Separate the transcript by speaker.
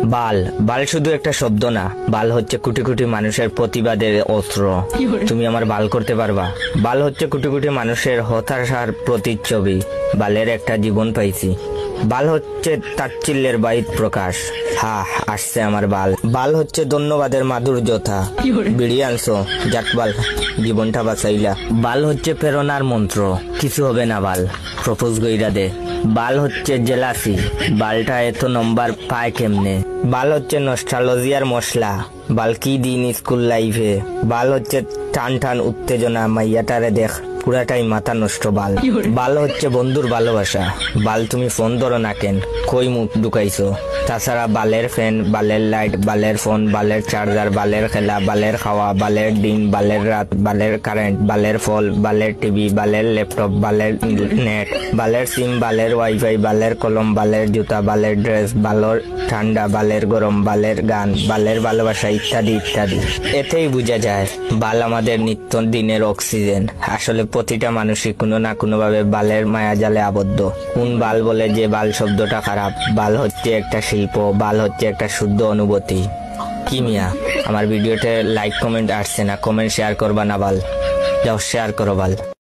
Speaker 1: বাল বাল শুধু একটা শব্দ না, বাল হচ্ছে কোটি কোটি মানুষের প্রতিবাদের অস্ত্র। তুমি আমার বাল করতে পারবা? বাল হচ্ছে কোটি কোটি মানুষের হতাশার প্রতিচ্ছবি। বালের একটা জীবন পাইছি। বাল হচ্ছে তাচ্ছিল্যের বাহিত প্রকাশ। হা, আসছে আমার বাল। বাল হচ্ছে ধন্যবাদের মাধুর্যতা। বিড়ি আনছো, যাক বাল, জীবনটা বাঁচাইলা। বাল হচ্ছে প্রেরণার মন্ত্র, কিছু হবে না বাল, প্রপোজ গইরা দে। বাল হচ্ছে জেলাসি, বালটা এত নম্বর পায় কেমনে। বাল হচ্ছে নস্টালজিয়ার মশলা, বাল কি দিন স্কুল লাইফে। বাল হচ্ছে টান টান উত্তেজনা, মাইয়াটারে দেখ পুরাটাই মাথা নষ্ট। বাল বাল হচ্ছে বন্ধুর ভালোবাসা। বাল তুমি ফোন ধরো না কেন, কই মুখ ঢুকাইছো? তাছাড়া বালের ফ্যান, বালের লাইট, বালের ফোন, বালের চার্জার, বালের খেলা, বালের খাওয়া, বালের দিন, বালের রাত, বালের কারেন্ট, বালের ফল, বালের টিভি, বালের ল্যাপটপ, বালের নেট, বালের সিম, বালের ওয়াইফাই, বালের কলম, বালের জুতা, বালের ড্রেস, বালের ঠান্ডা, বালের গরম, বালের গান, বালের ভালোবাসা, ইত্যাদি ইত্যাদি। এতেই বোঝা যায় বাল আমাদের নিত্য দিনের অক্সিজেন। আসলে প্রতিটা মানুষই কোনো না কোনো ভাবে বালের মায়াজালে আবদ্ধ। কোন বাল বলে যে বাল শব্দটা খারাপ? বাল হচ্ছে একটা শিল্প, বাল হচ্ছে একটা শুদ্ধ অনুভূতি। কি মিয়া, আমার ভিডিওতে লাইক কমেন্ট আসছে না, কমেন্ট শেয়ার করবা না বাল? যাও শেয়ার করো বাল।